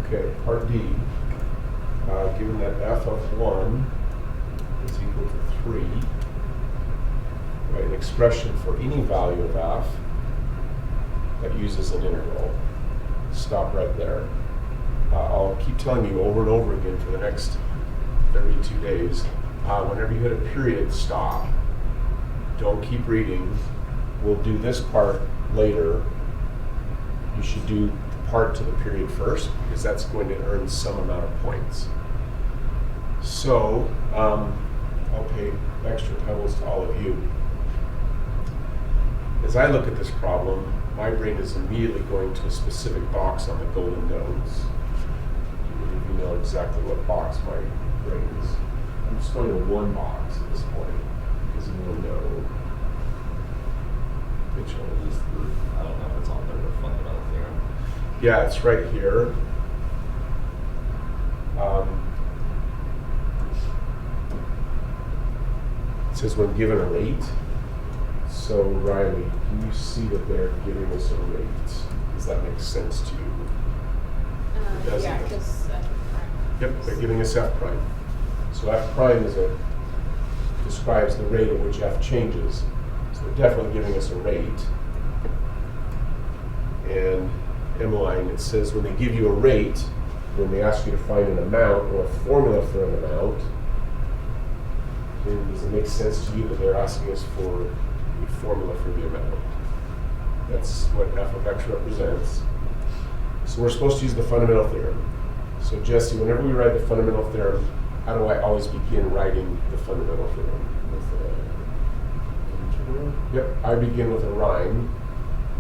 Okay, part D. Given that f of 1 is equal to 3, right, an expression for any value of f that uses an integral. Stop right there. I'll keep telling you over and over again for the next 32 days. Whenever you hit a period, stop. Don't keep reading. We'll do this part later. You should do the part to the period first, because that's going to earn some amount of points. So, I'll pay extra pebbles to all of you. As I look at this problem, my brain is immediately going to a specific box on the golden nodes. You know exactly what box my brain is. I'm just going to one box at this point. Is one node. Which one is I don't know if it's on there, but fundamental theorem. Yeah, it's right here. It says when given a rate. So Riley, can you see that they're giving us a rate? Does that make sense to you? Yeah, because Yep, they're giving us f prime. So f prime is describes the rate at which f changes. So they're definitely giving us a rate. And Emmeline, it says when they give you a rate, when they ask you to find an amount or a formula for an amount, then does it make sense to you that they're asking us for a formula for the amount? That's what f of x represents. So we're supposed to use the fundamental theorem. So Jesse, whenever we write the fundamental theorem, how do I always begin writing the fundamental theorem? Yep, I begin with a rhyme.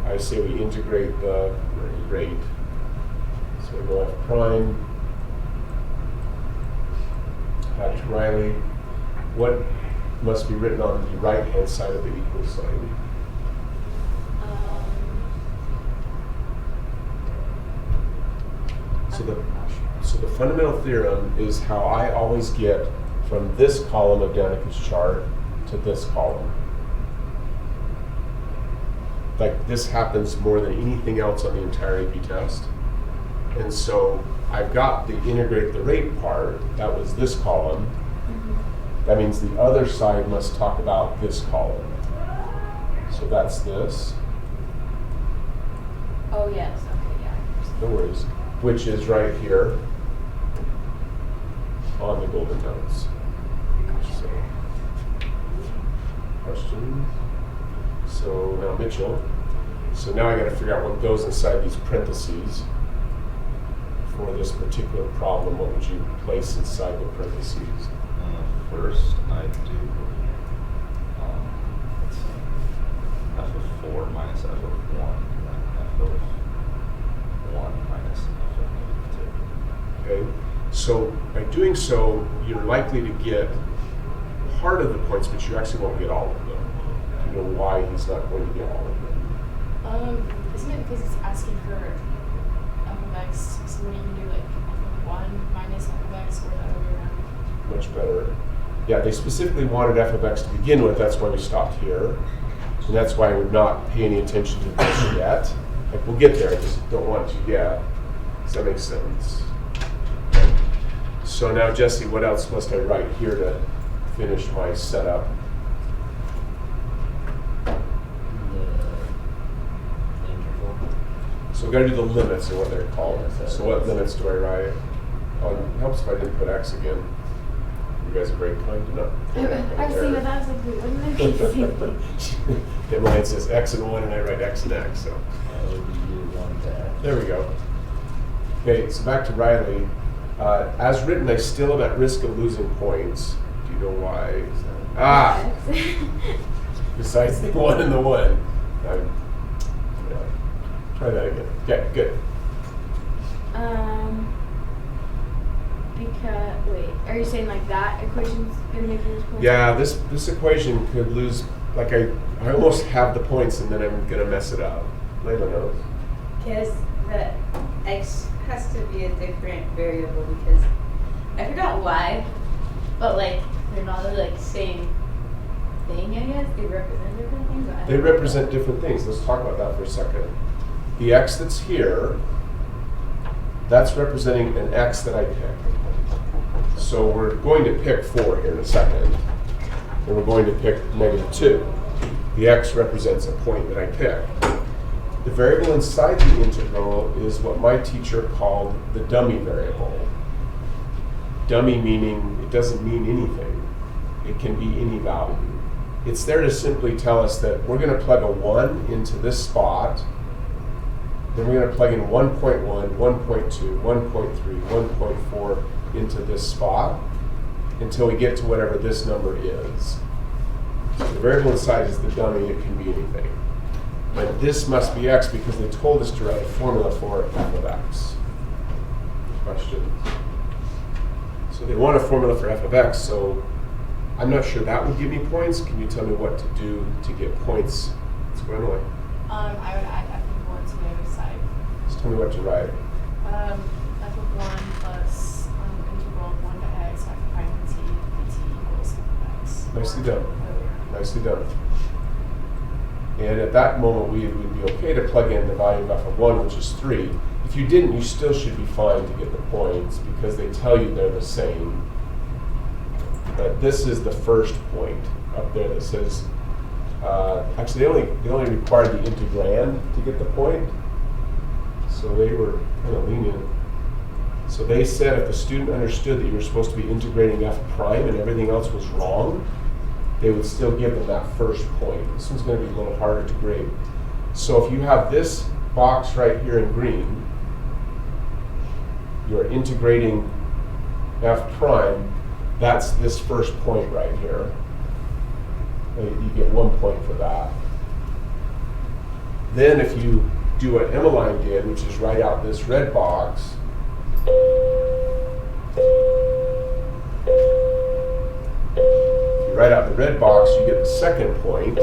I say we integrate the rate. So we go f prime. Back to Riley. What must be written on the right-hand side of the equal sign? So the fundamental theorem is how I always get from this column of Danica's chart to this column. Like this happens more than anything else on the entire AP test. And so I've got the integrate the rate part, that was this column. That means the other side must talk about this column. So that's this. Oh yes, okay, yeah. No worries. Which is right here on the golden nodes. So, questions? So now Mitchell. So now I got to figure out what goes inside these parentheses for this particular problem. What would you place inside the parentheses? First, I do let's see, f of 4 minus f of 1, and then f of 1 minus f of -2. Okay. So by doing so, you're likely to get part of the points, but you actually won't get all of them. You know why he's not going to get all of them? Isn't it because it's asking for f of x, so then you can do like f of 1 minus f of x or the other way around? Much better. Yeah, they specifically wanted f of x to begin with, that's why we stopped here. And that's why we're not paying any attention to this yet. Like, we'll get there, I just don't want to yet. Does that make sense? Okay. So now, Jesse, what else must I write here to finish my setup? So we've got to do the limits, or what they're called. So what limits do I write? Oh, it helps if I didn't put x again. You guys are very kind to not. I was thinking that was like, wouldn't it be Mine says x and 1, and I write x and x. So there we go. Okay, so back to Riley. As written, I still am at risk of losing points. Do you know why? Besides the 1 and the 1. Try that again. Okay, good. Because, wait, are you saying like that equation's gonna make you lose points? Yeah, this equation could lose, like I almost have the points and then I'm gonna mess it up. Layla knows. Because the x has to be a different variable because I forgot why, but like they're not like same thing, I guess. They represent different things. I They don't know. represent different things. Let's talk about that for a second. The x that's here That's representing an x that I pick. So we're going to pick 4 here in a second, and we're going to pick -2. The x represents a point that I pick. The variable inside the integral is what my teacher called the dummy variable. Dummy meaning it doesn't mean anything. It can be any value. It's there to simply tell us that we're going to plug a 1 into this spot, then we're going to plug in 1.1, 1.2, 1.3, 1.4 into this spot until we get to whatever this number is. So the variable inside is the dummy, it can be anything. And this must be x because they told us to write a formula for f of x. Questions? So they want a formula for f of x, so I'm not sure that would give me points. Can you tell me what to do to get points? It's going away. I would add f of 1 to the other side. Just tell me what to write. F of 1 plus integral of 1 to x, f prime dt equals f of x. Nicely done. Earlier. Nicely done. And at that moment, we would be okay to plug in the value of f of 1, which is 3. If you didn't, you still should be fine to get the points because they tell you they're the same. But this is the first point up there that says, actually they only required the integrand to get the point. So they were kind of lenient. So they said if the student understood that you were supposed to be integrating f prime and everything else was wrong, they would still give them that first point. This one's going to be a little harder to grade. So if you have this box right here in green, you're integrating f prime, that's this first point right here. You get 1 point for that. Then if you do what Emmeline did, which is write out this red box, if you write out the red box, you get the second point.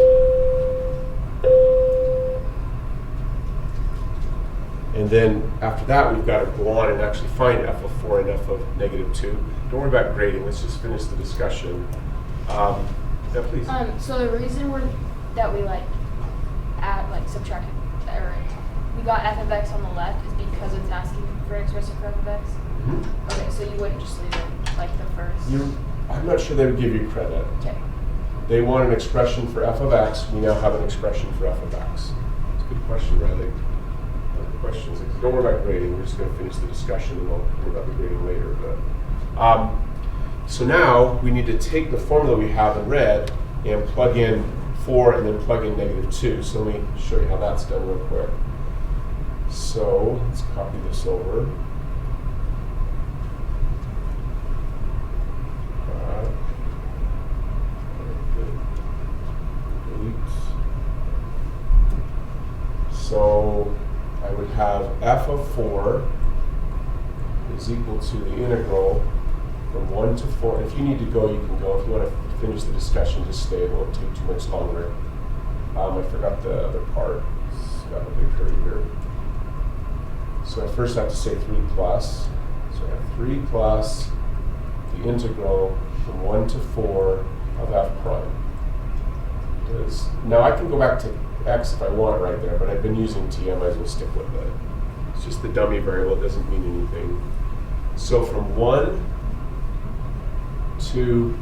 And then after that, we've got to go on and actually find f of 4 and f of -2. Don't worry about grading. Let's just finish the discussion. Yeah, please. So the reason that we add subtract or we got f of x on the left is because it's asking for an expression for f of x. Mm-hmm. Okay, so you wouldn't just leave it like the first. I'm not sure they would give you credit. Okay. They want an expression for f of x. We now have an expression for f of x. It's a good question, Riley. Other questions? Don't worry about grading. We're just going to finish the discussion and we'll worry about the grading later. But so now we need to take the formula we have in red and plug in 4 and then plug in -2. So let me show you how that's done real quick. So let's copy this over. So I would have f of 4 is equal to the integral from 1 to 4. And if you need to go, you can go. If you want to finish the discussion, just stay. It won't take too much longer. I forgot the other part. It's got a big hurry here. So I first have to say 3 plus. So I have 3 plus the integral from 1 to 4 of f prime. Now I can go back to x if I want right there, but I've been using t, I might as well stick with it. It's just the dummy variable, it doesn't mean anything. So from 1 to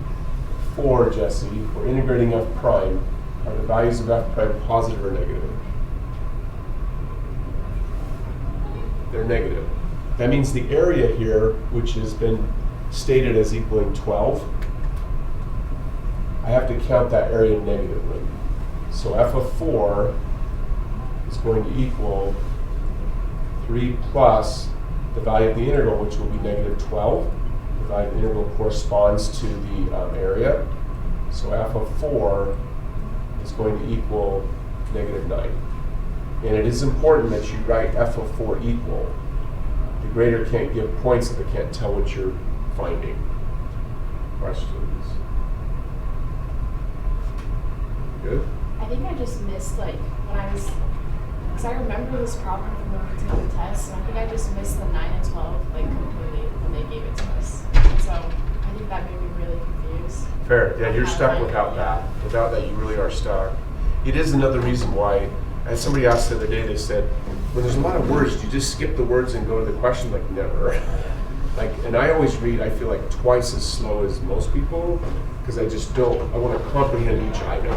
4, Jesse, we're integrating f prime. Are the values of f prime positive or negative? They're negative. That means the area here, which has been stated as equaling 12, I have to count that area negatively. So f of 4 is going to equal 3 plus the value of the integral, which will be -12. The value of the integral corresponds to the area. So f of 4 is going to equal -9. And it is important that you write f of 4 equal. The grader can't give points if they can't tell what you're finding. Questions? Good? I think I just missed when I was, because I remember this problem from when we took the test, and I think I just missed the 9 and 12 completely when they gave it to us. And so I think that made me really confused. Fair. Yeah, you're stuck without that. Without that, you really are stuck. It is another reason why, as somebody asked the other day, they said, when there's a lot of words, do you just skip the words and go to the question? Like never. Like, and I always read, I feel like twice as slow as most people, because I just don't, I want to comprehend each item.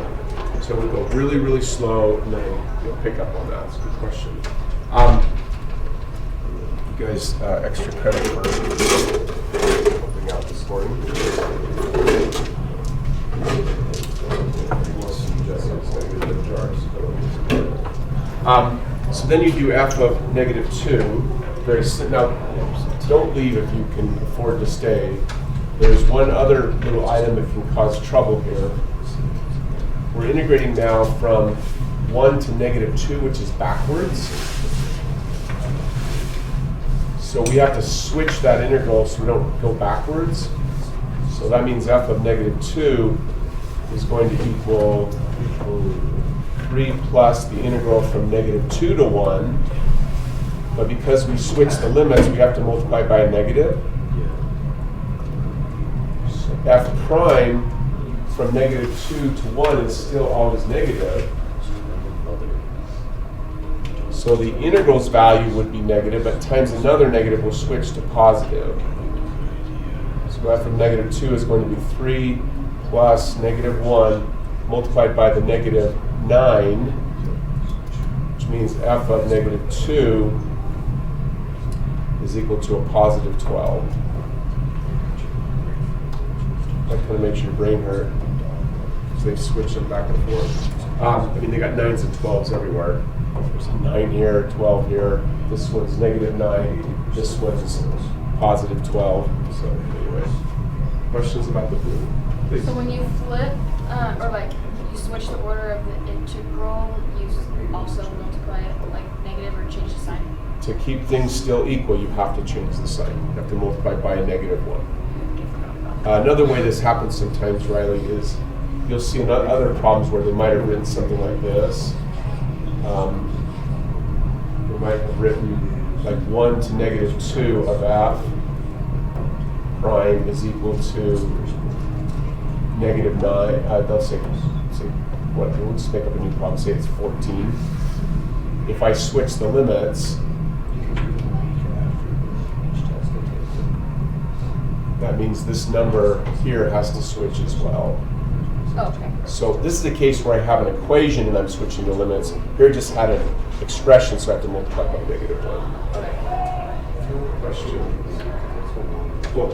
So we go really, really slow, and then you'll pick up on that. It's a good question. You guys, extra credit for helping out this morning. So then you do f of -2. Now, don't leave if you can afford to stay. There's one other little item that can cause trouble here. We're integrating now from 1 to -2, which is backwards. So we have to switch that integral so we don't go backwards. So that means f of -2 is going to equal 3 plus the integral from -2 to 1. But because we switch the limits, we have to multiply by a negative. So f prime from -2 to 1 is still always negative. So the integral's value would be negative, but times another negative will switch to positive. So f of -2 is going to be 3 plus -1 multiplied by the -9, which means f of -2 is equal to a positive 12. That kind of makes your brain hurt, because they've switched them back and forth. I mean, they got 9s and 12s everywhere. There's a 9 here, 12 here. This one's -9. This one's positive 12. So anyway, questions about the blue? Please. So when you flip, or like you switch the order of the integral, you also multiply it like negative or change the sign? To keep things still equal, you have to change the sign. You have to multiply by a -1. Another way this happens sometimes, Riley, is you'll see in other problems where they might have written something like this. They might have written like 1 to -2 of f prime is equal to -9. They'll say what? We'll just make up a new problem. Say it's 14. If I switch the limits, that means this number here has to switch as well. Oh, okay. So this is a case where I have an equation and I'm switching the limits. Here I just had an expression, so I have to multiply by -1. Okay. Questions? Cool.